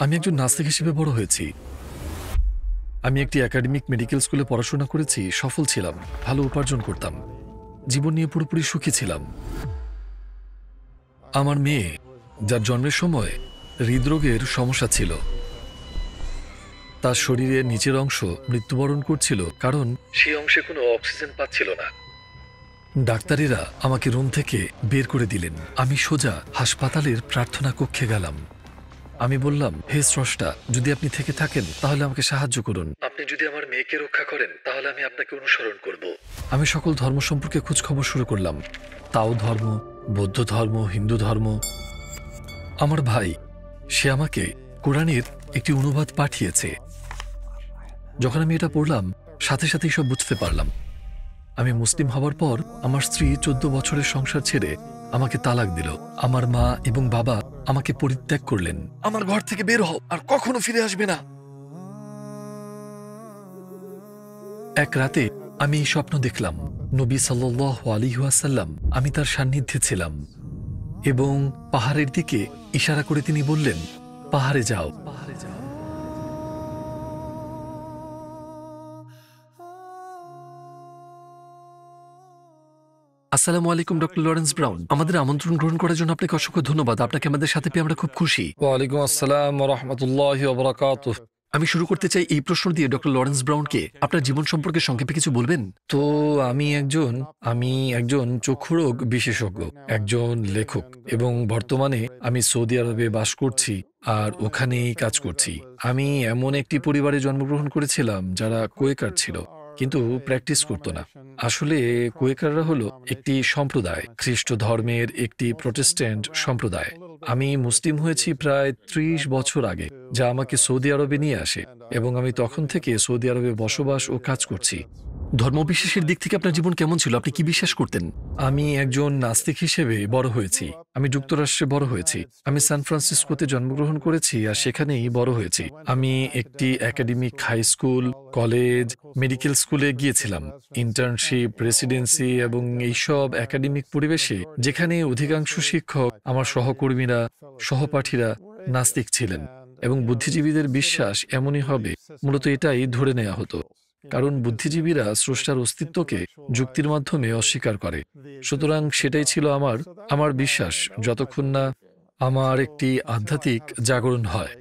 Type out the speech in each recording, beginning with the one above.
আমি একজন নাস্তিক হিসেবে বড় হয়েছি। আমি একটি একাডেমিক মেডিকেল স্কুলে পড়াশোনা করেছি, সফল ছিলাম, ভালো উপার্জন করতাম, জীবন নিয়ে পুরোপুরি সুখী ছিলাম। আমার মেয়ে, যার জন্মের সময় হৃদরোগের সমস্যা ছিল, তার শরীরের নিচের অংশ মৃত্যুবরণ করছিল, কারণ সেই অংশে কোনো অক্সিজেন পাচ্ছিল না। ডাক্তারেরা আমাকে রুম থেকে বের করে দিলেন। আমি সোজা হাসপাতালের প্রার্থনা কক্ষে গেলাম। আমি বললাম, হে স্রষ্টা, যদি আপনি থেকে থাকেন তাহলে আমাকে সাহায্য করুন। আপনি যদি আমার মেয়েকে রক্ষা করেন তাহলে আমি আপনাকে অনুসরণ করব। আমি সকল ধর্ম সম্পর্কে খোঁজখবর শুরু করলাম। তাও ধর্ম, বৌদ্ধ ধর্ম, হিন্দু ধর্ম। আমার ভাই, সে আমাকে কোরআনের একটি অনুবাদ পাঠিয়েছে। যখন আমি এটা পড়লাম, সাথে সাথেই সব বুঝতে পারলাম। আমি মুসলিম হওয়ার পর আমার স্ত্রী 14 বছরের সংসার ছেড়ে আমাকে তালাক দিল। আমার মা এবং বাবা আমাকে পরিত্যাগ করলেন। আমার ঘর থেকে বের হও, আর কখনো ফিরে আসবে না। এক রাতে আমি এই স্বপ্ন দেখলাম। নবী সাল্লাল্লাহু আলাইহি ওয়াসাল্লাম, আমি তার সান্নিধ্যে ছিলাম এবং পাহাড়ের দিকে ইশারা করে তিনি বললেন, পাহাড়ে যাও, পাহাড়ে যাও। আসসালামু আলাইকুম ডক্টর লরেন্স ব্রাউন। আমাদের আমন্ত্রণ গ্রহণ করার জন্য আপনাকে অসংখ্য ধন্যবাদ। আপনাকে আমাদের সাথে পেয়ে আমরা খুব খুশি। ওয়ালাইকুম আসসালাম ওয়া রাহমাতুল্লাহি ওয়া বারাকাতুহু। আমি শুরু করতে চাই এই প্রশ্ন দিয়ে, ডক্টর লরেন্স ব্রাউনকে আপনার জীবন সম্পর্কে সংক্ষেপে কিছু বলবেন? তো আমি একজন চক্ষুরোগ বিশেষজ্ঞ, একজন লেখক, এবং বর্তমানে আমি সৌদি আরবে বাস করছি আর ওখানেই কাজ করছি। আমি এমন একটি পরিবারে জন্মগ্রহণ করেছিলাম যারা কোয়েকার ছিল, কিন্তু প্র্যাকটিস করতো না। আসলে কোয়েকাররা হলো একটি সম্প্রদায়, খ্রিস্ট ধর্মের একটি প্রটেস্ট্যান্ট সম্প্রদায়। আমি মুসলিম হয়েছি প্রায় 30 বছর আগে, যা আমাকে সৌদি আরবে নিয়ে আসে, এবং আমি তখন থেকে সৌদি আরবে বসবাস ও কাজ করছি। ধর্মবিশ্বাসের দিক থেকে আপনার জীবন কেমন ছিল? আপনি কি বিশ্বাস করতেন? আমি একজন নাস্তিক হিসেবে বড় হয়েছি। আমি যুক্তরাষ্ট্রে বড় হয়েছি। আমি সান ফ্রান্সিসকোতে জন্মগ্রহণ করেছি আর সেখানেই বড় হয়েছি। আমি একটি academic high school, college, medical স্কুলে গিয়েছিলাম। ইন্টার্নশিপ, রেসিডেন্সি এবং এইসব একাডেমিক পরিবেশে, যেখানে অধিকাংশ শিক্ষক, আমার সহকর্মীরা, সহপাঠীরা নাস্তিক ছিলেন, এবং বুদ্ধিজীবীদের বিশ্বাস এমনই হবে, মূলত এটাই ধরে নেওয়া হতো। কারণ বুদ্ধিজীবীরা স্রষ্টার অস্তিত্বকে যুক্তির মাধ্যমে অস্বীকার করে। সুতরাং সেটাই ছিল আমার বিশ্বাস, যতক্ষণ না আমার একটি আধ্যাত্মিক জাগরণ হয়।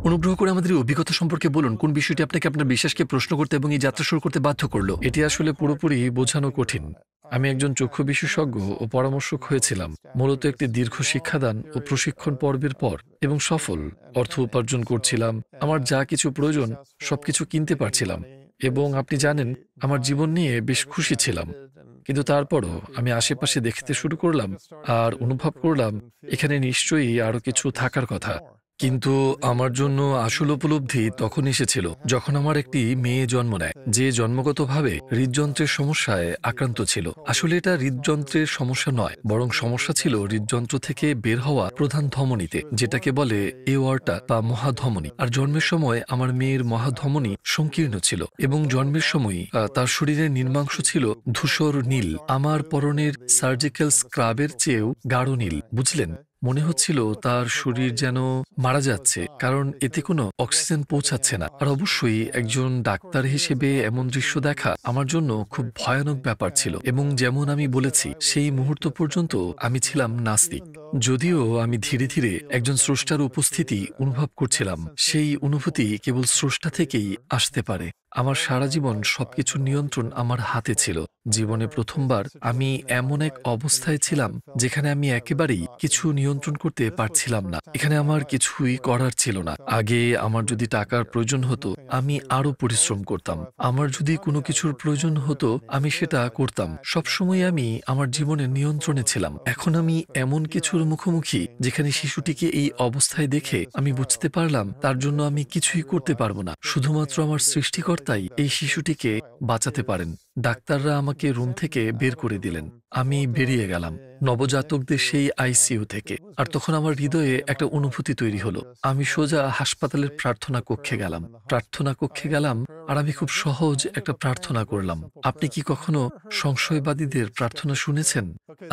অনুগ্রহ করে আমাদের এই অভিজ্ঞতা সম্পর্কে বলুন। কোন বিষয়টি আপনাকে আপনার বিশ্বাসকে প্রশ্ন করতে এবং এই যাত্রা শুরু করতে বাধ্য করলো? এটি আসলে পুরোপুরি বোঝানো কঠিন। আমি একজন চক্ষু বিশেষজ্ঞ ও পরামর্শক হয়েছিলাম, মূলত একটি দীর্ঘ শিক্ষাদান ও প্রশিক্ষণ পর্বের পর, এবং সফল অর্থ উপার্জন করছিলাম। আমার যা কিছু প্রয়োজন সবকিছু কিনতে পারছিলাম, এবং আপনি জানেন, আমার জীবন নিয়ে বেশ খুশি ছিলাম। কিন্তু তারপরও আমি আশেপাশে দেখতে শুরু করলাম আর অনুভব করলাম এখানে নিশ্চয়ই আরো কিছু থাকার কথা। কিন্তু আমার জন্য আসল উপলব্ধি তখন এসেছিল যখন আমার একটি মেয়ে জন্ম নেয়, যে জন্মগতভাবে হৃদযন্ত্রের সমস্যায় আক্রান্ত ছিল। আসলে এটা হৃদযন্ত্রের সমস্যা নয়, বরং সমস্যা ছিল হৃদযন্ত্র থেকে বের হওয়া প্রধান ধমনীতে, যেটাকে বলে এওয়ার্টা বা মহাধমনী। আর জন্মের সময় আমার মেয়ের মহাধমনী সংকীর্ণ ছিল, এবং জন্মের সময় তার শরীরের নির্মাংশ ছিল ধূসর নীল, আমার পরনের সার্জিক্যাল স্ক্রাবের চেয়েও গাঢ় নীল। বুঝলেন, মনে হচ্ছিল তার শরীর যেন মারা যাচ্ছে, কারণ এতে কোনো অক্সিজেন পৌঁছাচ্ছে না। আর অবশ্যই একজন ডাক্তার হিসেবে এমন দৃশ্য দেখা আমার জন্য খুব ভয়ানক ব্যাপার ছিল। এবং যেমন আমি বলেছি, সেই মুহূর্ত পর্যন্ত আমি ছিলাম নাস্তিক। যদিও আমি ধীরে ধীরে একজন স্রষ্টার উপস্থিতি অনুভব করছিলাম। সেই অনুভূতি কেবল স্রষ্টা থেকেই আসতে পারে। আমার সারা জীবন সবকিছুর নিয়ন্ত্রণ আমার হাতে ছিল। জীবনে প্রথমবার আমি এমন এক অবস্থায় ছিলাম যেখানে আমি একেবারেই কিছু নিয়ন্ত্রণ করতে পারছিলাম না। এখানে আমার কিছুই করার ছিল না। আগে আমার যদি টাকার প্রয়োজন হতো, আমি আরো পরিশ্রম করতাম। আমার যদি কোনো কিছুর প্রয়োজন হতো, আমি সেটা করতাম। সবসময় আমি আমার জীবনের নিয়ন্ত্রণে ছিলাম। এখন আমি এমন কিছুর মুখোমুখি যেখানে শিশুটিকে এই অবস্থায় দেখে আমি বুঝতে পারলাম তার জন্য আমি কিছুই করতে পারবো না। শুধুমাত্র আমার সৃষ্টিকর্তা নির্মাতাই এই শিশুটিকে বাঁচাতে পারেন। ডাক্তাররা আমাকে রুম থেকে বের করে দিলেন। আমি বেরিয়ে গেলাম নবজাতকদের সেই আইসিইউ থেকে। আর তখন আমার হৃদয়ে একটা অনুভূতি তৈরি হলো। আমি সোজা হাসপাতালের প্রার্থনা কক্ষে গেলাম আর আমি খুব সহজ একটা প্রার্থনা করলাম। আপনি কি কখনো সংশয়বাদীদের প্রার্থনা শুনেছেন?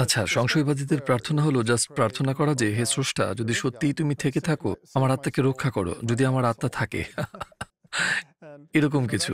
আচ্ছা, সংশয়বাদীদের প্রার্থনা হলো জাস্ট প্রার্থনা করা যে, হে স্রষ্টা, যদি সত্যিই তুমি থেকে থাকো, আমার আত্মাকে রক্ষা করো, যদি আমার আত্মা থাকে। এরকম কিছু।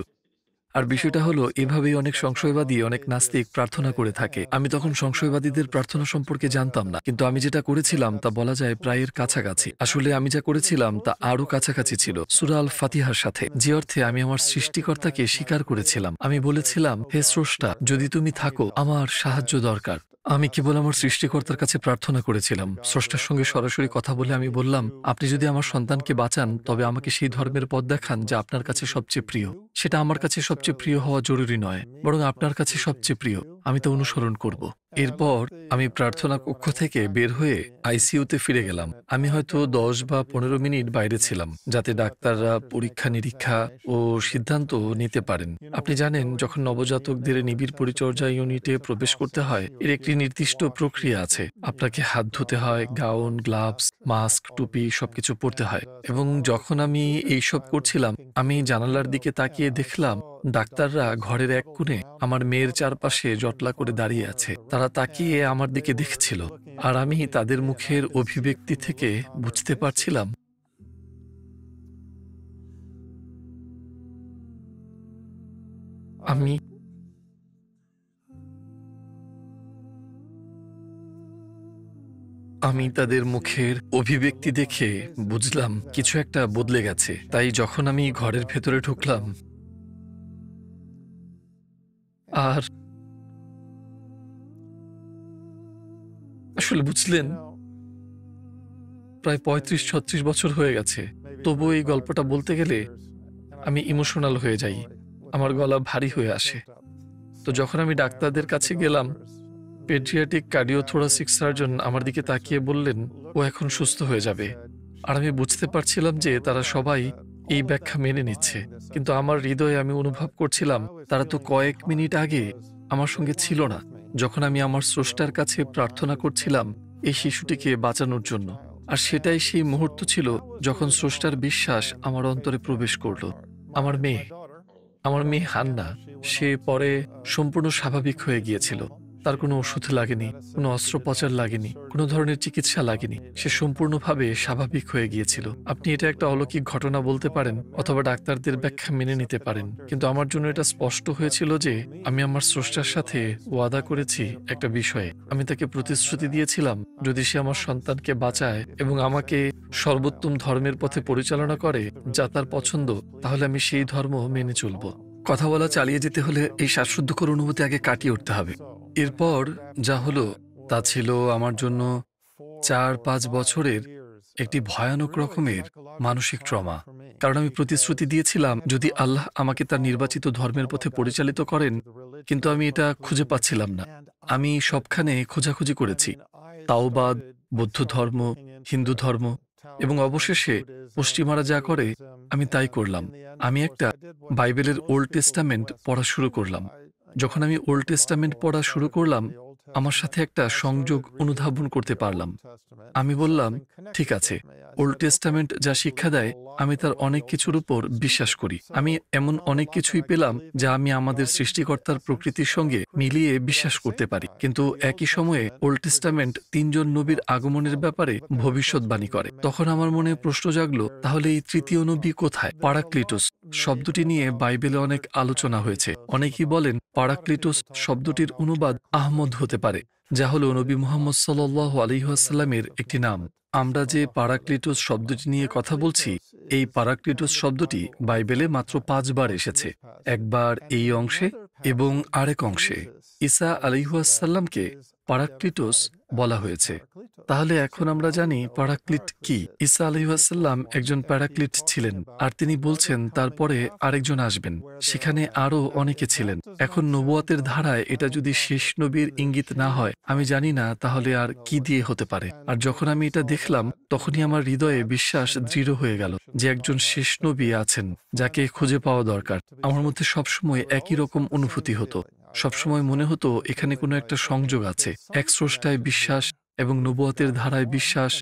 আর বিষয়টা হলো, এভাবেই অনেক সংশয়বাদী, অনেক নাস্তিক প্রার্থনা করে থাকে। আমি তখন সংশয়বাদীদের প্রার্থনা সম্পর্কে জানতাম না, কিন্তু আমি যেটা করেছিলাম তা বলা যায় প্রায় এর কাছাকাছি। আসলে আমি যা করেছিলাম তা আরো কাছাকাছি ছিল সূরা আল ফাতিহার সাথে, যে অর্থে আমি আমার সৃষ্টিকর্তাকে স্বীকার করেছিলাম। আমি বলেছিলাম, হে স্রষ্টা, যদি তুমি থাকো, আমার সাহায্য দরকার। আমি কেবল আমার সৃষ্টিকর্তার কাছে প্রার্থনা করেছিলাম। স্রষ্টার সঙ্গে সরাসরি কথা বলে আমি বললাম, আপনি যদি আমার সন্তানকে বাঁচান, তবে আমাকে সেই ধর্মের পথ দেখান যা আপনার কাছে সবচেয়ে প্রিয়। সেটা আমার কাছে সবচেয়ে প্রিয় হওয়া জরুরি নয়, বরং আপনার কাছে সবচেয়ে প্রিয়। আমি তা অনুসরণ করব। এরপর আমি প্রার্থনা কক্ষ থেকে বের হয়ে আইসিইউতে ফিরে গেলাম। আমি হয়তো 10 বা 15 মিনিট বাইরে ছিলাম, যাতে ডাক্তাররা পরীক্ষা নিরীক্ষা ও সিদ্ধান্ত নিতে পারেন। আপনি জানেন, যখন নবজাতকদের নিবিড় পরিচর্যা ইউনিটে প্রবেশ করতে হয়, এর একটি নির্দিষ্ট প্রক্রিয়া আছে। আপনাকে হাত ধুতে হয়, গাউন, গ্লাভস, মাস্ক, টুপি সবকিছু পরতে হয়। এবং যখন আমি এইসব করছিলাম, আমি জানালার দিকে তাকিয়ে দেখলাম ডাক্তাররা ঘরের এক কোণে আমার মেয়ের চারপাশে জটলা করে দাঁড়িয়ে আছে। তারা তাকিয়ে আমার দিকে দেখছিল, আর আমি তাদের মুখের অভিব্যক্তি থেকে বুঝতে পারছিলাম আমি আমি তাদের মুখের অভিব্যক্তি দেখে বুঝলাম কিছু একটা বদলে গেছে। তাই যখন আমি ঘরের ভেতরে ঢুকলাম, আর আসলে বুঝলেন, প্রায় 35-36 বছর হয়ে গেছে। তবু এই গল্পটা বলতে গেলে আমি ইমোশনাল হয়ে যাই, আমার গলা ভারী হয়ে আসে। তো যখন আমি ডাক্তারদের কাছে গেলাম, পেডিয়াট্রিক কার্ডিওথোরাসিক সার্জন আমার দিকে তাকিয়ে বললেন, ও এখন সুস্থ হয়ে যাবে। আর আমি বুঝতে পারছিলাম যে তারা সবাই এই ব্যাখ্যা মেনে নিচ্ছে, কিন্তু আমার হৃদয়ে আমি অনুভব করছিলাম তারা তো কয়েক মিনিট আগে আমার সঙ্গে ছিল না, যখন আমি আমার স্রষ্টার কাছে প্রার্থনা করছিলাম এই শিশুটিকে বাঁচানোর জন্য। আর সেটাই সেই মুহূর্ত ছিল যখন স্রষ্টার বিশ্বাস আমার অন্তরে প্রবেশ করল। আমার মেয়ে আমার মেয়ে হান্না, সে পরে সম্পূর্ণ স্বাভাবিক হয়ে গিয়েছিল। তার কোনো ওষুধ লাগেনি, কোনো অস্ত্রোপচার লাগেনি, কোনো ধরনের চিকিৎসা লাগেনি। সে সম্পূর্ণভাবে স্বাভাবিক হয়ে গিয়েছিল। আপনি এটা একটা অলৌকিক ঘটনা বলতে পারেন, অথবা ডাক্তারদের ব্যাখ্যা মেনে নিতে পারেন, কিন্তু আমার জন্য এটা স্পষ্ট হয়েছিল যে আমি আমার স্রষ্টার সাথে ওয়াদা করেছি একটা বিষয়ে। আমি তাকে প্রতিশ্রুতি দিয়েছিলাম, যদি সে আমার সন্তানকে বাঁচায় এবং আমাকে সর্বোত্তম ধর্মের পথে পরিচালনা করে যা তার পছন্দ, তাহলে আমি সেই ধর্ম মেনে চলব। কথা বলা চালিয়ে যেতে হলে এই শ্বাসরুদ্ধকর অনুভূতি আগে কাটিয়ে উঠতে হবে। এরপর যা হলো তা ছিল আমার জন্য 4-5 বছরের একটি ভয়ানক রকমের মানসিক ট্রমা। কারণ আমি প্রতিশ্রুতি দিয়েছিলাম, যদি আল্লাহ আমাকে তার নির্বাচিত ধর্মের পথে পরিচালিত করেন, কিন্তু আমি এটা খুঁজে পাচ্ছিলাম না। আমি সবখানে খোঁজাখুঁজি করেছি, তাওবাদ, বৌদ্ধ ধর্ম, হিন্দু ধর্ম, এবং অবশেষে পশ্চিমারা যা করে আমি তাই করলাম। আমি একটা বাইবেলের ওল্ড টেস্টামেন্ট পড়া শুরু করলাম। যখন আমি ওল্ড টেস্টামেন্ট পড়া শুরু করলাম, আমার সাথে একটা সংযোগ অনুধাবন করতে পারলাম। আমি বললাম, ঠিক আছে, ওল্ড টেস্টামেন্ট যা শিক্ষা দেয় আমি তার অনেক কিছুর উপর বিশ্বাস করি। আমি এমন অনেক কিছুই পেলাম যা আমি আমাদের সৃষ্টিকর্তার প্রকৃতির সঙ্গে মিলিয়ে বিশ্বাস করতে পারি। কিন্তু একই সময়ে ওল্ড টেস্টামেন্ট 3 জন নবীর আগমনের ব্যাপারে ভবিষ্যৎবাণী করে। তখন আমার মনে প্রশ্ন জাগলো, তাহলে এই তৃতীয় নবী কোথায়? পারাক্লিটোস শব্দটি নিয়ে বাইবেলে অনেক আলোচনা হয়েছে। অনেকেই বলেন পারাক্লিটোস শব্দটির অনুবাদ আহমদ হতে পারে, যা হলো নবী মুহাম্মদ সাল্লাল্লাহু আলাইহি ওয়াসাল্লামের একটি নাম। আমরা যে পারাক্লিটোস শব্দটি নিয়ে কথা বলছি, এই পারাক্লিটোস শব্দটি বাইবেলে মাত্র 5 বার এসেছে। একবার এই অংশে এবং আরেক অংশে। ঈসা আলাইহিস সালামকে পারাক্লিটোস বলা হয়েছে। তাহলে এখন আমরা জানি প্যারাক্লিট কি। ঈসা আলাইহিসসালাম একজন প্যারাক্লিট ছিলেন, আর তিনি বলছেন তারপরে আরেকজন আসবেন, সেখানে আরও অনেকে ছিলেন। এখন নবুয়তের ধারায় এটা যদি শেষ নবীর ইঙ্গিত না হয়, আমি জানি না তাহলে আর কি দিয়ে হতে পারে। আর যখন আমি এটা দেখলাম, তখনই আমার হৃদয়ে বিশ্বাস দৃঢ় হয়ে গেল যে একজন শেষ নবী আছেন যাকে খুঁজে পাওয়া দরকার। আমার মধ্যে সবসময় একই রকম অনুভূতি হতো। সবসময় মনে হতো এখানে কোনো একটা সংযোগ আছে। এক স্রষ্টায় বিশ্বাস এবং নবুয়তের ধারায় বিশ্বাস,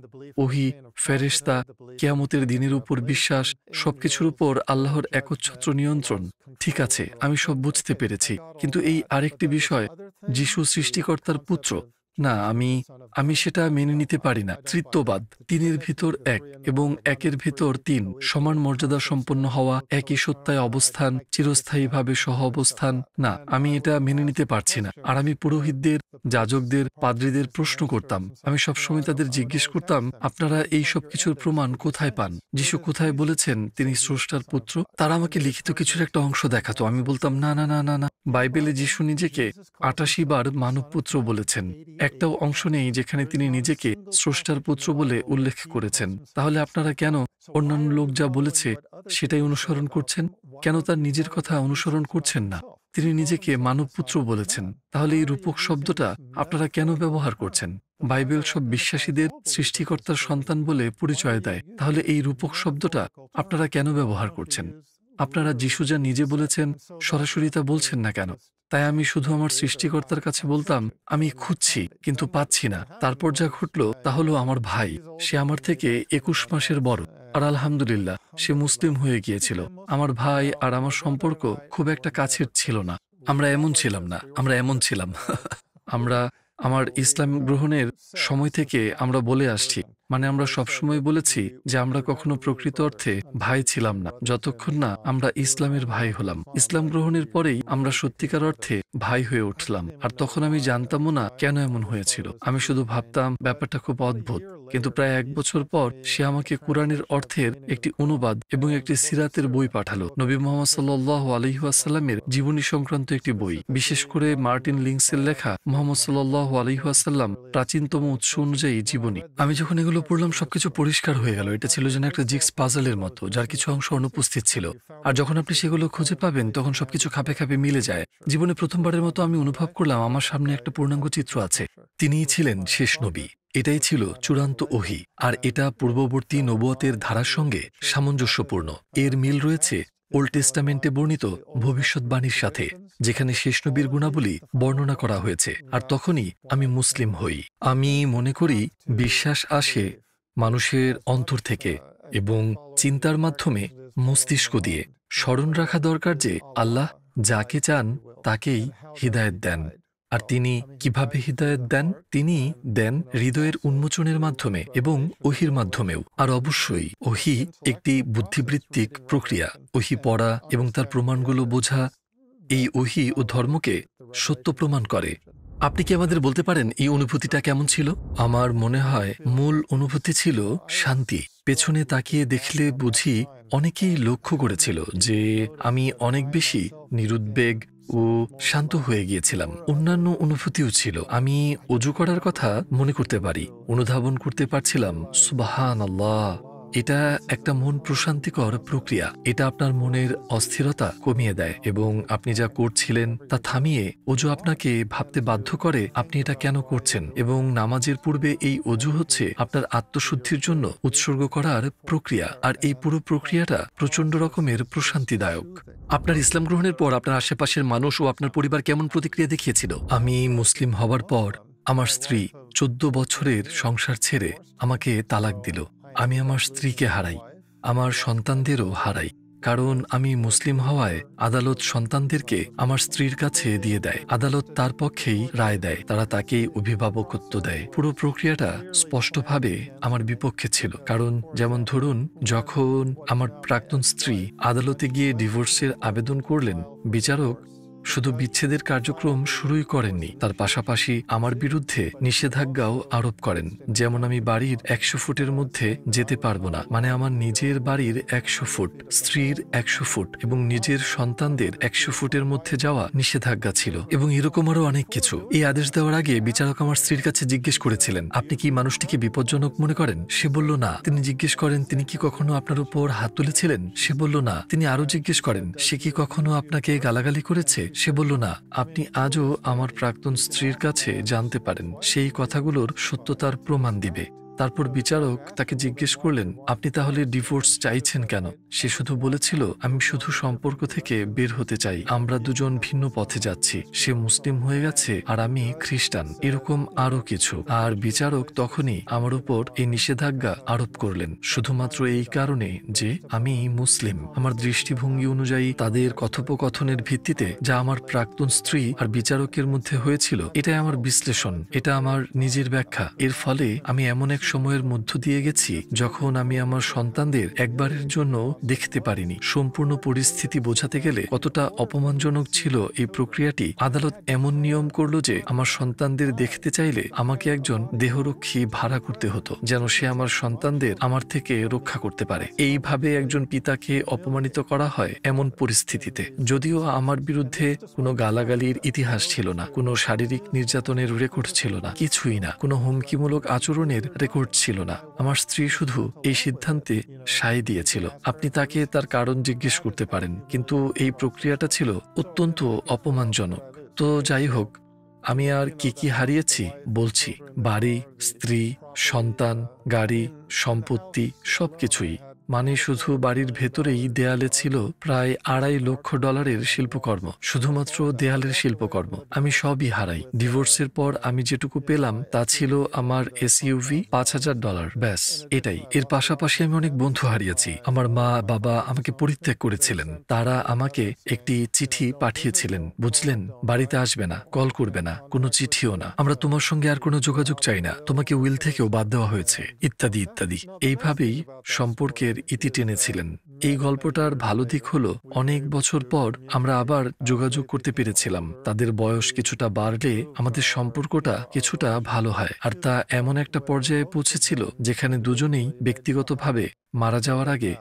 ওহী, ফেরেশতা, কিয়ামতের দিনের উপর বিশ্বাস, সবকিছুর উপর আল্লাহর একচ্ছত্র নিয়ন্ত্রণ। ঠিক আছে, আমি সব বুঝতে পেরেছি, কিন্তু এই আরেকটি বিষয়, যিশু সৃষ্টিকর্তার পুত্র, না, আমি সেটা মেনে নিতে পারি না। তৃত্ববাদ, তিনের ভিতর এক এবং একের ভিতর তিন, সমান মর্যাদা সম্পন্ন হওয়া, একই সত্তায় অবস্থান, চিরস্থায়ীভাবে সহ অবস্থান, না, আমি এটা মেনে নিতে পারছি না। আর আমি পুরোহিতদের, যাজকদের, পাদ্রীদের প্রশ্ন করতাম। আমি সবসময় তাদের জিজ্ঞেস করতাম, আপনারা এই সব কিছুর প্রমাণ কোথায় পান? যিশু কোথায় বলেছেন তিনি স্রষ্টার পুত্র? তারা আমাকে লিখিত কিছুর একটা অংশ দেখাতো। আমি বলতাম, না না না না না, বাইবেলে যিশু নিজেকে ৮৮ বার মানব পুত্র বলেছেন। একটাও অংশ নেই যেখানে তিনি নিজেকে স্রষ্টার পুত্র বলে উল্লেখ করেছেন। তাহলে আপনারা কেন অন্যান্য লোক যা বলেছে সেটাই অনুসরণ করছেন? কেন তার নিজের কথা অনুসরণ করছেন না? তিনি নিজেকে মানব পুত্র বলেছেন। তাহলে এই রূপক শব্দটা আপনারা কেন ব্যবহার করছেন? বাইবেল সব বিশ্বাসীদের সৃষ্টিকর্তার সন্তান বলে পরিচয় দেয়। তাহলে এই রূপক শব্দটা আপনারা কেন ব্যবহার করছেন? আপনারা যিশু যা নিজে বলেছেন সরাসরি তা বলছেন না কেন? তাই আমি শুধু আমার সৃষ্টিকর্তার কাছে বলতাম, আমি খুঁজছি কিন্তু পাচ্ছি না। তারপর যা ঘটল তা হলো আমার ভাই, সে আমার থেকে ২১ মাসের বড়, আর আলহামদুলিল্লাহ সে মুসলিম হয়ে গিয়েছিল। আমার ভাই আর আমার সম্পর্ক খুব একটা কাছের ছিল না। আমরা এমন ছিলাম আমরা আমার ইসলাম গ্রহণের সময় থেকে আমরা বলে আসছি, মানে আমরা সবসময় বলেছি যে আমরা কখনো প্রকৃত অর্থে ভাই ছিলাম না যতক্ষণ না আমরা ইসলামের ভাই হলাম। ইসলাম গ্রহণের পরেই আমরা সত্যিকার অর্থে ভাই হয়ে উঠলাম। আর তখন আমি জানতামও না কেন এমন হয়েছিল। আমি শুধু ভাবতাম ব্যাপারটা খুব অদ্ভুত। কিন্তু প্রায় ১ বছর পর সে আমাকে কোরআনের অর্থের একটি অনুবাদ এবং একটি সিরাতের বই পাঠালো। নবী মুহাম্মদ সাল্লাল্লাহু আলাইহি ওয়াসাল্লামের জীবনী সংক্রান্ত একটি বই, বিশেষ করে মার্টিন লিংসের লেখা মুহাম্মদ সাল্লাল্লাহু আলাইহি ওয়াসাল্লাম প্রাচীনতম উৎস অনুযায়ী জীবনী। আমি যখন এগুলো পড়লাম সবকিছু পরিষ্কার হয়ে গেল। এটা ছিল যেন একটা জিগস পাজলের মতো, যার কিছু অংশ অনুপস্থিত ছিল। আর যখন আপনি সেগুলো খুঁজে পাবেন তখন সবকিছু খাপে খাপে মিলে যায়। জীবনে প্রথমবারের মতো আমি অনুভব করলাম আমার সামনে একটা পূর্ণাঙ্গ চিত্র আছে। তিনিই ছিলেন শেষ নবী। এটাই ছিল চূড়ান্ত ওহী, আর এটা পূর্ববর্তী নবুয়তের ধারার সঙ্গে সামঞ্জস্যপূর্ণ। এর মিল রয়েছে ওল্ড টেস্টামেন্টে বর্ণিত ভবিষ্যৎবাণীর সাথে, যেখানে শেষ নবীর গুণাবলী বর্ণনা করা হয়েছে। আর তখনই আমি মুসলিম হই। আমি মনে করি বিশ্বাস আসে মানুষের অন্তর থেকে এবং চিন্তার মাধ্যমে, মস্তিষ্ক দিয়ে। স্মরণ রাখা দরকার যে আল্লাহ যাকে চান তাকেই হিদায়াত দেন। আর তিনি কিভাবে হিদায়াত দেন? তিনি দেন হৃদয়ের উন্মোচনের মাধ্যমে এবং ওহীর মাধ্যমেও। আর অবশ্যই ওহী একটি বুদ্ধিবৃত্তিক প্রক্রিয়া। ওহী পড়া এবং তার প্রমাণগুলো বোঝা, এই ওহী ও ধর্মকে সত্য প্রমাণ করে। আপনি কি আমাদের বলতে পারেন এই অনুভূতিটা কেমন ছিল? আমার মনে হয় মূল অনুভূতি ছিল শান্তি। পেছনে তাকিয়ে দেখলে বুঝি অনেকেই লক্ষ্য করেছিল যে আমি অনেক বেশি নিরুদ্বেগ ও শান্ত হয়ে গিয়েছিলাম। অন্যান্য অনুভূতিও ছিল। আমি অজু করার কথা মনে করতে পারি, অনুধাবন করতে পারছিলাম সুবহানাল্লাহ। এটা একটা মন প্রশান্তিকর প্রক্রিয়া। এটা আপনার মনের অস্থিরতা কমিয়ে দেয় এবং আপনি যা করছিলেন তা থামিয়ে অজু আপনাকে ভাবতে বাধ্য করে আপনি এটা কেন করছেন। এবং নামাজের পূর্বে এই অজু হচ্ছে আপনার আত্মশুদ্ধির জন্য উৎসর্গ করার প্রক্রিয়া। আর এই পুরো প্রক্রিয়াটা প্রচণ্ড রকমের প্রশান্তিদায়ক। আপনার ইসলাম গ্রহণের পর আপনার আশেপাশের মানুষ ও আপনার পরিবার কেমন প্রতিক্রিয়া দেখিয়েছিল? আমি মুসলিম হওয়ার পর আমার স্ত্রী ১৪ বছরের সংসার ছেড়ে আমাকে তালাক দিল। আমি আমার স্ত্রীকে হারাই, আমার সন্তানদেরও হারাই। কারণ আমি মুসলিম হওয়ায় আদালত সন্তানদেরকে আমার স্ত্রীর কাছে দিয়ে দেয়। আদালত তার পক্ষেই রায় দেয়, তারা তাকেই অভিভাবকত্ব দেয়। পুরো প্রক্রিয়াটা স্পষ্টভাবে আমার বিপক্ষে ছিল। কারণ যেমন ধরুন, যখন আমার প্রাক্তন স্ত্রী আদালতে গিয়ে ডিভোর্সের আবেদন করলেন, বিচারক শুধু বিচ্ছেদের কার্যক্রম শুরুই করেননি, তার পাশাপাশি আমার বিরুদ্ধে নিষেধাজ্ঞাও আরোপ করেন। যেমন আমি বাড়ির 100 ফুটের মধ্যে যেতে পারবো না, মানে আমার নিজের বাড়ির 100 ফুট, স্ত্রীর 100 ফুট এবং নিজের সন্তানদের 100 ফুটের মধ্যে যাওয়া নিষেধাজ্ঞা ছিল, এবং এরকম আরো অনেক কিছু। এই আদেশ দেওয়ার আগে বিচারক আমার স্ত্রীর কাছে জিজ্ঞেস করেছিলেন, আপনি কি মানুষটিকে বিপজ্জনক মনে করেন? সে বলল না। তিনি জিজ্ঞেস করেন, তিনি কি কখনো আপনার উপর হাত তুলেছিলেন? সে বলল না। তিনি আরো জিজ্ঞেস করেন, সে কি কখনো আপনাকে গালাগালি করেছে? সে বলল না। আপনি আজও আমার প্রাক্তন স্ত্রীর কাছে জানতে পারেন, সেই কথাগুলোর সত্যতার প্রমাণ দিবে। তারপর বিচারক তাকে জিজ্ঞেস করলেন, আপনি তাহলে ডিভোর্স চাইছেন কেন? সে শুধু বলেছিল, আমি শুধু সম্পর্ক থেকে বের হতে চাই, আমরা দুজন ভিন্ন পথে যাচ্ছি, সে মুসলিম হয়ে গেছে আর আমি খ্রিস্টান, এরকম আরো কিছু। আর বিচারক তখনই আমার উপর এই নিষেধাজ্ঞা আরোপ করলেন শুধুমাত্র এই কারণে যে আমি মুসলিম। আমার দৃষ্টিভঙ্গি অনুযায়ী তাদের কথোপকথনের ভিত্তিতে যা আমার প্রাক্তন স্ত্রী আর বিচারকের মধ্যে হয়েছিল, এটাই আমার বিশ্লেষণ, এটা আমার নিজের ব্যাখ্যা। এর ফলে আমি এমন এক সময়ের মধ্য দিয়ে গেছি যখন আমি আমার সন্তানদের একবারের জন্য দেখতে পারিনি। সম্পূর্ণ পরিস্থিতি বোঝাতে গেলে কতটা অপমানজনক ছিল এই প্রক্রিয়াটি। আদালত এমন নিয়ম করল যে আমার সন্তানদের দেখতে চাইলে আমাকে একজন দেহরক্ষী ভাড়া করতে হতো, যেন সে আমার সন্তানদের আমার থেকে রক্ষা করতে পারে। এইভাবে একজন পিতাকে অপমানিত করা হয় এমন পরিস্থিতিতে। যদিও আমার বিরুদ্ধে কোনো গালাগালির ইতিহাস ছিল না, কোনো শারীরিক নির্যাতনের রেকর্ড ছিল না, কিছুই না, কোনো হুমকিমূলক আচরণের রেকর্ড ছিল না। আমার স্ত্রী শুধু এই সিদ্ধান্তে সায় দিয়েছিল। আপনি তাকে তার কারণ জিজ্ঞেস করতে পারেন, কিন্তু এই প্রক্রিয়াটা ছিল অত্যন্ত অপমানজনক। তো যাই হোক, আমি আর কি কি হারিয়েছি বলছি। বাড়ি, স্ত্রী, সন্তান, গাড়ি, সম্পত্তি, সবকিছুই। মানে শুধু বাড়ির ভেতরেই দেয়ালে ছিল প্রায় $2.5 লক্ষ শিল্পকর্ম, শুধুমাত্র দেয়ালের শিল্পকর্ম। আমি সবই হারাই। ডিভোর্সের পর আমি যেটুকু পেলাম তা ছিল আমার SUV, $5,000, ব্যাস এটাই। এর পাশাপাশি আমি অনেক বন্ধু হারিয়েছি। আমার মা বাবা আমাকে পরিত্যাগ করেছিলেন। তারা আমাকে একটি চিঠি পাঠিয়েছিলেন, বুঝলেন, বাড়িতে আসবে না, কল করবে না, কোনো চিঠিও না, আমরা তোমার সঙ্গে আর কোনো যোগাযোগ চাই না, তোমাকে উইল থেকেও বাদ দেওয়া হয়েছে, ইত্যাদি ইত্যাদি। এইভাবেই সম্পর্কের ইতি টেনেছিলেন। এই গল্পটার ভালো দিক হলো অনেক বছর পর আমরা আবার যোগাযোগ করতে পেরেছিলাম। তাদের বয়স কিছুটা বাড়লে আমাদের সম্পর্কটা কিছুটা ভালো হয়, আর তা এমন একটা পর্যায়ে পৌঁছেছিল যেখানে দুজনেই ব্যক্তিগতভাবে মারা যাওয়ার আগে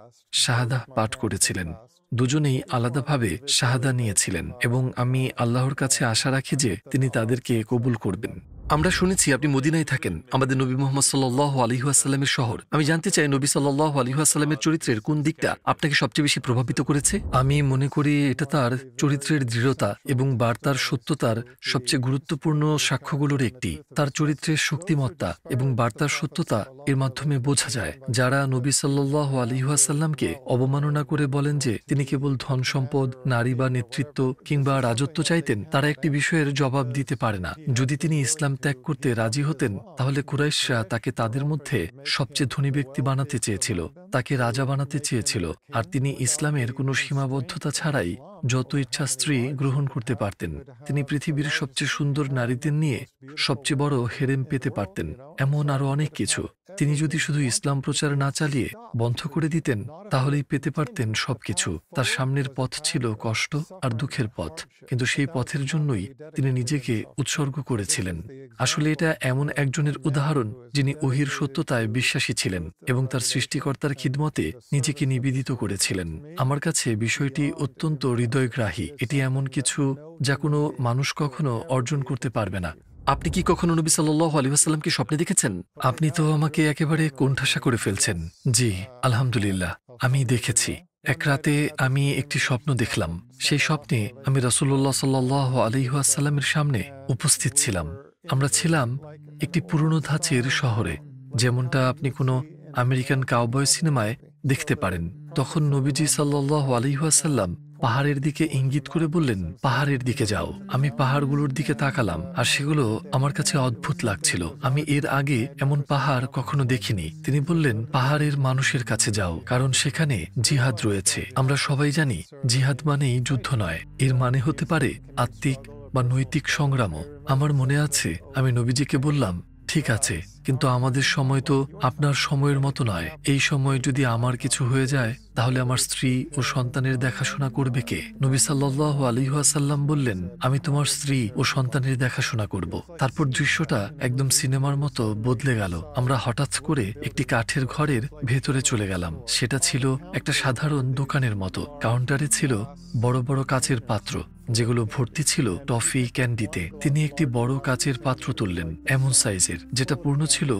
শাহাদা পাঠ করেছিলেন। দুজনেই আলাদাভাবে শাহাদা নিয়েছিলেন, এবং আমি আল্লাহর কাছে আশা রাখি যে তিনি তাদেরকে কবুল করবেন। আমরা শুনেছি আপনি মদিনায় থাকেন, আমাদের নবী মুহাম্মদ সাল্লাল্লাহু আলাইহি ওয়াসাল্লামের শহর। আমি জানতে চাই, নবী সাল্লাল্লাহু আলাইহি ওয়াসাল্লামের চরিত্রের কোন দিকটা আপনাকে সবচেয়ে বেশি প্রভাবিত করেছে? আমি মনে করি এটা তার চরিত্রের দৃঢ়তা এবং বার্তার সত্যতার সবচেয়ে গুরুত্বপূর্ণ সাক্ষ্যগুলোর একটি। তার চরিত্রের শক্তিমত্তা এবং বার্তার সত্যতা এর মাধ্যমে বোঝা যায়। যারা নবী সাল্লাল্লাহু আলাইহি ওয়াসাল্লামকে অবমাননা করে বলেন যে তিনি কেবল ধন সম্পদ, নারী বা নেতৃত্ব কিংবা রাজত্ব চাইতেন, তারা একটি বিষয়ের জবাব দিতে পারে না। যদি তিনি ইসলাম ত্যাগ করতে রাজি হতেন, তাহলে কুরাইশরা তাকে তাদের মধ্যে সবচেয়ে ধনী ব্যক্তি বানাতে চেয়েছিল, তাকে রাজা বানাতে চেয়েছিল, আর তিনি ইসলামের কোনো সীমাবদ্ধতা ছাড়াই যত ইচ্ছা স্ত্রী গ্রহণ করতে পারতেন। তিনি পৃথিবীর সবচেয়ে সুন্দর নারীদের নিয়ে সবচেয়ে বড় হেরেম পেতে পারতেন। এমন আরো অনেক কিছু। তিনি যদি শুধু ইসলাম প্রচার না চালিয়ে বন্ধ করে দিতেন, তাহলেই পেতে পারতেন সবকিছু। তার সামনের পথ ছিল কষ্ট আর দুঃখের পথ, কিন্তু সেই পথের জন্যই তিনি নিজেকে উৎসর্গ করেছিলেন। আসলে এটা এমন একজনের উদাহরণ যিনি ওহীর সত্যতায় বিশ্বাসী ছিলেন এবং তার সৃষ্টিকর্তার খিদমতে নিজেকে নিবেদিত করেছিলেন। আমার কাছে বিষয়টি অত্যন্ত হৃদয়গ্রাহী। এটি এমন কিছু যা কোনো মানুষ কখনো অর্জন করতে পারবে না। আপনি কি কখনো নবী সাল্লাল্লাহু আলাইহি ওয়াসাল্লামকে স্বপ্নে দেখেছেন? আপনি তো আমাকে একেবারে কোণঠাসা করে ফেলছেন। জি, আলহামদুলিল্লাহ, আমি দেখেছি। এক রাতে আমি একটি স্বপ্ন দেখলাম। সেই স্বপ্নে আমি রাসূলুল্লাহ সাল্লাল্লাহু আলাইহি ওয়াসাল্লামের সামনে উপস্থিত ছিলাম। আমরা ছিলাম একটি পুরনো ধাঁচের শহরে, যেমনটা আপনি কোনো আমেরিকান কাউবয় সিনেমায় দেখতে পারেন। তখন নবীজি সাল্লাল্লাহু আলাইহি ওয়াসাল্লাম পাহাড়ের দিকে ইঙ্গিত করে বললেন, পাহাড়ের দিকে যাও। আমি পাহাড়গুলোর দিকে তাকালাম, আর সেগুলো আমার কাছে অদ্ভুত লাগছিল। আমি এর আগে এমন পাহাড় কখনো দেখিনি। তিনি বললেন, পাহাড়ের মানুষের কাছে যাও, কারণ সেখানে জিহাদ রয়েছে। আমরা সবাই জানি জিহাদ মানেই যুদ্ধ নয়, এর মানে হতে পারে আত্মিক বা নৈতিক সংগ্রামও। আমার মনে আছে আমি নবীজিকে বললাম, ঠিক আছে, কিন্তু আমাদের সময় তো আপনার সময়ের মতো নয়। এই সময় যদি আমার কিছু হয়ে যায় তাহলে আমার স্ত্রী ও সন্তানের দেখাশোনা করবে কে? নবী সাল্লাল্লাহু আলাইহি ওয়াসাল্লাম বললেন, আমি তোমার স্ত্রী ও সন্তানের দেখাশোনা করব। তারপর দৃশ্যটা একদম সিনেমার মতো বদলে গেল। আমরা হঠাৎ করে একটি কাঠের ঘরের ভেতরে চলে গেলাম। সেটা ছিল একটা সাধারণ দোকানের মতো। কাউন্টারে ছিল বড় বড় কাচের পাত্র, যেগুলো ভর্তি ছিল টফি ক্যান্ডিতে। তিনি একটি বড় কাচের পাত্র তুললেন, এমন সাইজের, যেটা পূর্ণ ছিল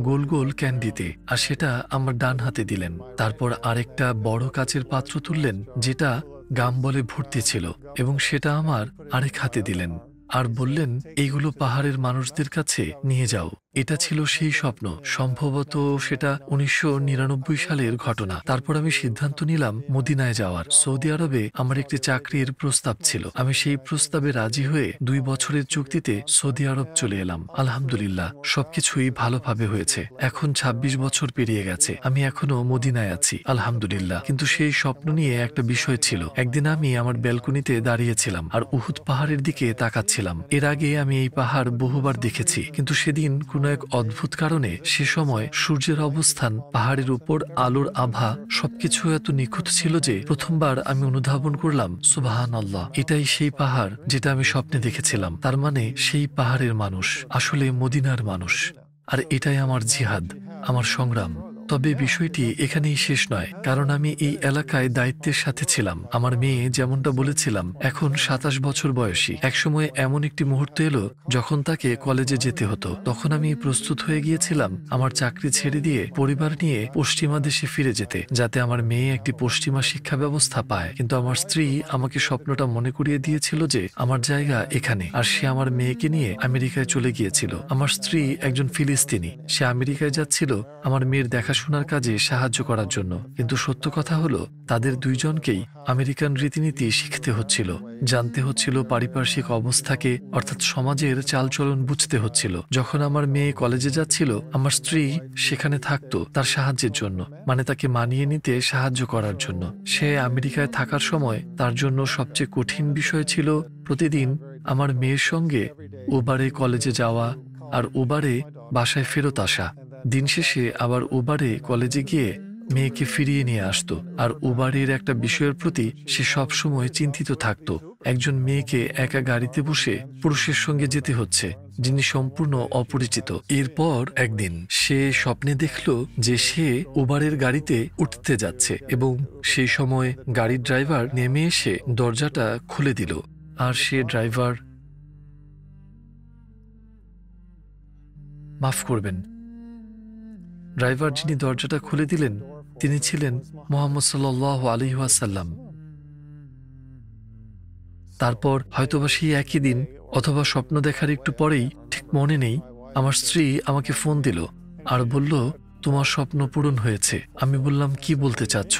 গোল গোল ক্যান্ডিতে, আর সেটা আমার ডান হাতে দিলেন। তারপর আরেকটা বড় কাচের পাত্র তুললেন, যেটা গাম বলে ভর্তি ছিল, এবং সেটা আমার আরেক হাতে দিলেন, আর বললেন, এইগুলো পাহাড়ের মানুষদের কাছে নিয়ে যাও। এটা ছিল সেই স্বপ্ন। সম্ভবত সেটা 1999 সালের ঘটনা। তারপর আমি সিদ্ধান্ত নিলাম মদিনায় যাওয়ার। সৌদি আরবে আমার একটি চাকরির প্রস্তাব ছিল। আমি সেই প্রস্তাবে রাজি হয়ে 2 বছরের চুক্তিতে সৌদি আরব চলে এলাম। আলহামদুলিল্লাহ, সবকিছুই ভালোভাবে হয়েছে। এখন 26 বছর পেরিয়ে গেছে, আমি এখনো মদিনায় আছি, আলহামদুলিল্লাহ। কিন্তু সেই স্বপ্ন নিয়ে একটা বিষয় ছিল। একদিন আমি আমার ব্যালকনিতে দাঁড়িয়েছিলাম আর উহুদ পাহাড়ের দিকে তাকাচ্ছিলাম। এর আগে আমি এই পাহাড় বহুবার দেখেছি, কিন্তু সেদিন এক অদ্ভুত কারণে সে সময় সূর্যের অবস্থান, পাহাড়ের উপর আলোর আভা, সবকিছু এত নিখুঁত ছিল যে প্রথমবার আমি অনুধাবন করলাম, সুবহানাল্লাহ, এটাই সেই পাহাড় যেটা আমি স্বপ্নে দেখেছিলাম। তার মানে সেই পাহাড়ের মানুষ আসলে মদিনার মানুষ, আর এটাই আমার জিহাদ, আমার সংগ্রাম। তবে বিষয়টি এখানেই শেষ নয়, কারণ আমি এই এলাকায় দায়িত্বের সাথে ছিলাম। আমার মেয়ে, যেমনটা বলেছিলাম, এখন 27 বছর বয়সী। একসময় এমন একটি মুহূর্ত এলো যখন তাকে কলেজে যেতে হতো। তখন আমি প্রস্তুত হয়ে গিয়েছিলাম আমার চাকরি ছেড়ে দিয়ে পরিবার নিয়ে পশ্চিমা দেশে ফিরে যেতে, যাতে আমার মেয়ে একটি পশ্চিমা শিক্ষা ব্যবস্থা পায়। কিন্তু আমার স্ত্রী আমাকে স্বপ্নটা মনে করিয়ে দিয়েছিল যে আমার জায়গা এখানে, আর সে আমার মেয়েকে নিয়ে আমেরিকায় চলে গিয়েছিল। আমার স্ত্রী একজন ফিলিস্তিনি, সে আমেরিকায় যাচ্ছিল আমার মেয়ের দেখাশোনার কাজে সাহায্য করার জন্য। কিন্তু সত্য কথা হলো, তাদের দুইজনকেই আমেরিকান রীতিনীতি শিখতে হচ্ছিল, জানতে হচ্ছিল পারিপার্শ্বিক অবস্থাকে, অর্থাৎ সমাজের চালচলন বুঝতে হচ্ছিল। যখন আমার মেয়ে কলেজে যাচ্ছিল, আমার স্ত্রী সেখানে থাকতো তার সাহায্যের জন্য, মানে তাকে মানিয়ে নিতে সাহায্য করার জন্য। সে আমেরিকায় থাকার সময় তার জন্য সবচেয়ে কঠিন বিষয় ছিল প্রতিদিন আমার মেয়ের সঙ্গে উবারে কলেজে যাওয়া আর উবারে বাসায় ফেরত আসা। দিন শেষে আবার উবারে কলেজে গিয়ে মেয়েকে ফিরিয়ে নিয়ে আসতো। আর উবারের একটা বিষয়ের প্রতি সে সবসময় চিন্তিত থাকত। একজন মেয়েকে একা গাড়িতে বসে পুরুষের সঙ্গে যেতে হচ্ছে, যিনি সম্পূর্ণ অপরিচিত। এরপর একদিন সে স্বপ্নে দেখল যে সে উবারের গাড়িতে উঠতে যাচ্ছে, এবং সেই সময় গাড়ির ড্রাইভার নেমে এসে দরজাটা খুলে দিল। আর সে ড্রাইভার, মাফ করবেন, ড্রাইভার যিনি দরজাটা খুলে দিলেন তিনি ছিলেন মুহাম্মদ সাল্লাল্লাহু আলাইহি ওয়াসাল্লাম। তারপর হয়তোবা সেই একই দিন অথবা স্বপ্ন দেখার একটু পরেই, ঠিক মনে নেই, আমার স্ত্রী আমাকে ফোন দিল আর বলল, তোমার স্বপ্ন পূরণ হয়েছে। আমি বললাম, কি বলতে চাচ্ছ?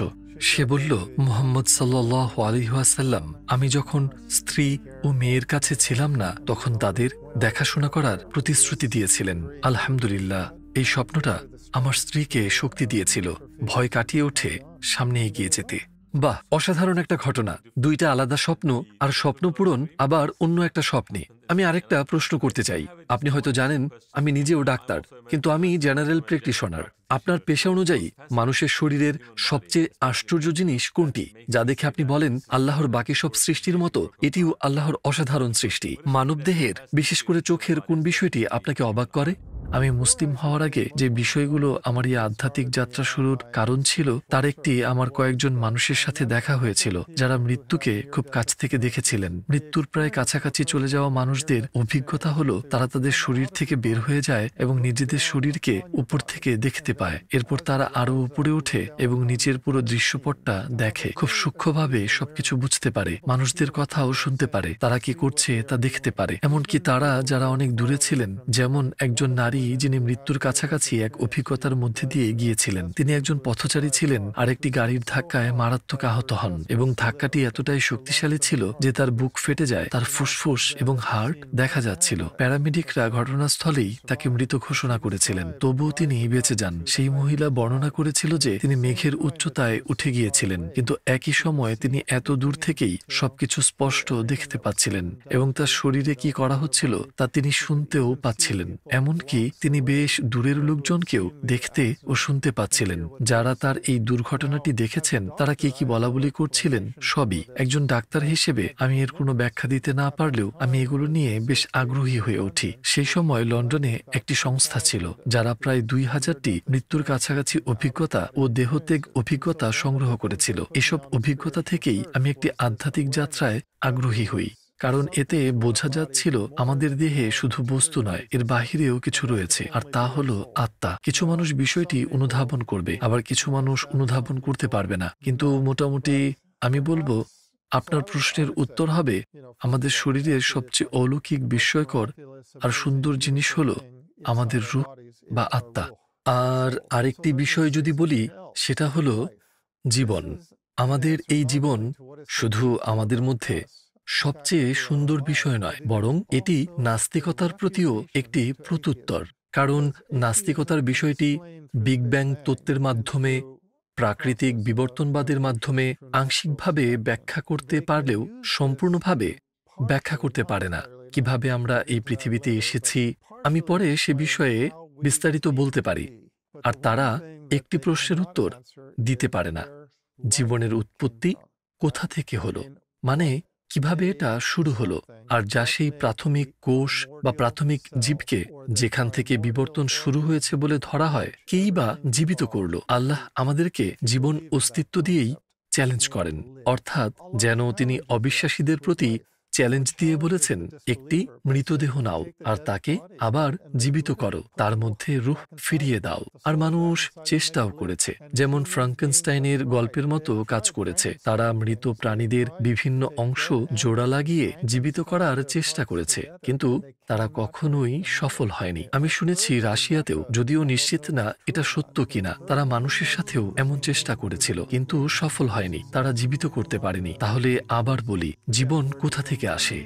সে বলল, মুহাম্মদ সাল্লাল্লাহু আলাইহি ওয়াসাল্লাম আমি যখন স্ত্রী ও মেয়ের কাছে ছিলাম না, তখন তাদের দেখাশোনা করার প্রতিশ্রুতি দিয়েছিলেন। আলহামদুলিল্লাহ, এই স্বপ্নটা আমার স্ত্রীকে শক্তি দিয়েছিল ভয় কাটিয়ে উঠে সামনে এগিয়ে যেতে। বাহ, অসাধারণ একটা ঘটনা। দুইটা আলাদা স্বপ্ন, আর স্বপ্ন পূরণ আবার অন্য একটা স্বপ্নে। আমি আরেকটা প্রশ্ন করতে চাই। আপনি হয়তো জানেন আমি নিজেও ডাক্তার, কিন্তু আমি জেনারেল প্র্যাকটিশনার। আপনার পেশা অনুযায়ী মানুষের শরীরের সবচেয়ে আশ্চর্য জিনিস কোনটি, যা দেখে আপনি বলেন আল্লাহর বাকি সব সৃষ্টির মতো এটিও আল্লাহর অসাধারণ সৃষ্টি? মানবদেহের, বিশেষ করে চোখের কোন বিষয়টি আপনাকে অবাক করে? আমি মুসলিম হওয়ার আগে যে বিষয়গুলো আমার এই আধ্যাত্মিক যাত্রা শুরুর কারণ ছিল, তার একটি আমার কয়েকজন মানুষের সাথে দেখা হয়েছিল যারা মৃত্যুকে খুব কাছ থেকে দেখেছিলেন। মৃত্যুর প্রায় কাছাকাছি চলে যাওয়া মানুষদের অভিজ্ঞতা হলো তারা তাদের শরীর থেকে বের হয়ে যায় এবং নিজেদের শরীরকে উপর থেকে দেখতে পায়। এরপর তারা আরো উপরে ওঠে এবং নিচের পুরো দৃশ্যপটটা দেখে, খুব সূক্ষ্মভাবে সবকিছু বুঝতে পারে, মানুষদের কথাও শুনতে পারে, তারা কি করছে তা দেখতে পারে। এমনকি তারা যারা অনেক দূরে ছিলেন, যেমন একজন নারী যিনি মৃত্যুর কাছাকাছি এক অভিজ্ঞতার মধ্যে দিয়ে গিয়েছিলেন। তিনি একজন পথচারী ছিলেন আর একটি গাড়ির ধাক্কায় মারাত্মক আহত হন, এবং ধাক্কাটি এতটাই শক্তিশালী ছিল যে তার বুক ফেটে যায়, তার ফুসফুস এবং হার্ট দেখা যাচ্ছিল। প্যারামেডিকরা ঘটনাস্থলেই তাকে মৃত ঘোষণা করেছিলেন, তবুও তিনি বেঁচে যান। সেই মহিলা বর্ণনা করেছিল যে তিনি মেঘের উচ্চতায় উঠে গিয়েছিলেন, কিন্তু একই সময়ে তিনি এত দূর থেকেই সবকিছু স্পষ্ট দেখতে পাচ্ছিলেন, এবং তার শরীরে কি করা হচ্ছিল তা তিনি শুনতেও পাচ্ছিলেন। এমনকি তিনি বেশ দূরের লোকজনকেও দেখতে ও শুনতে পাচ্ছিলেন। যারা তার এই দুর্ঘটনাটি দেখেছেন তারা কি কি বলাবলি করছিলেন সবই। একজন ডাক্তার হিসেবে আমি এর কোনো ব্যাখ্যা দিতে না পারলেও আমি এগুলো নিয়ে বেশ আগ্রহী হয়ে উঠি। সেই সময় লন্ডনে একটি সংস্থা ছিল যারা প্রায় 2000টি মৃত্যুর কাছাকাছি অভিজ্ঞতা ও দেহত্যাগ অভিজ্ঞতা সংগ্রহ করেছিল। এসব অভিজ্ঞতা থেকেই আমি একটি আধ্যাত্মিক যাত্রায় আগ্রহী হই, কারণ এতে বোঝা যাচ্ছিল আমাদের দেহে শুধু বস্তু নয়, এর বাহিরেও কিছু রয়েছে, আর তা হলো আত্মা। কিছু মানুষ বিষয়টি অনুধাবন করবে, আবার কিছু মানুষ অনুধাবন করতে পারবে না। কিন্তু মোটামুটি আমি বলবো আপনার প্রশ্নের উত্তর হবে, আমাদের শরীরের সবচেয়ে অলৌকিক, বিস্ময়কর আর সুন্দর জিনিস হলো আমাদের রূহ বা আত্মা। আর আরেকটি বিষয় যদি বলি, সেটা হলো জীবন। আমাদের এই জীবন শুধু আমাদের মধ্যে সবচেয়ে সুন্দর বিষয় নয়, বরং এটি নাস্তিকতার প্রতিও একটি প্রত্যুত্তর। কারণ নাস্তিকতার বিষয়টি বিগ ব্যাং তত্ত্বের মাধ্যমে, প্রাকৃতিক বিবর্তনবাদের মাধ্যমে আংশিকভাবে ব্যাখ্যা করতে পারলেও সম্পূর্ণভাবে ব্যাখ্যা করতে পারে না কিভাবে আমরা এই পৃথিবীতে এসেছি। আমি পরে সে বিষয়ে বিস্তারিত বলতে পারি। আর তারা একটি প্রশ্নের উত্তর দিতে পারে না, জীবনের উৎপত্তি কোথা থেকে হলো, মানে কিভাবে এটা শুরু হলো, আর যা সেই প্রাথমিক কোষ বা প্রাথমিক জীবকে যেখান থেকে বিবর্তন শুরু হয়েছে বলে ধরা হয়, কেই বা জীবিত করলো। আল্লাহ আমাদেরকে জীবন অস্তিত্ব দিয়েই চ্যালেঞ্জ করেন, অর্থাৎ যেন তিনি অবিশ্বাসীদের প্রতি চ্যালেঞ্জ দিয়ে বলেছেন, একটি মৃতদেহ নাও আর তাকে আবার জীবিত করো, তার মধ্যে রূহ ফিরিয়ে দাও। আর মানুষ চেষ্টাও করেছে, যেমন ফ্রাঙ্কেনস্টাইনের গল্পের মতো কাজ করেছে। তারা মৃত প্রাণীদের বিভিন্ন অংশ জোড়া লাগিয়ে জীবিত করার চেষ্টা করেছে, কিন্তু তারা কখনোই সফল হয়নি। আমি শুনেছি রাশিয়াতেও, যদিও নিশ্চিত না এটা সত্য কিনা, তারা মানুষের সাথেও এমন চেষ্টা করেছিল, কিন্তু সফল হয়নি, তারা জীবিত করতে পারেনি। তাহলে আবার বলি, জীবন কোথা থেকে আসে?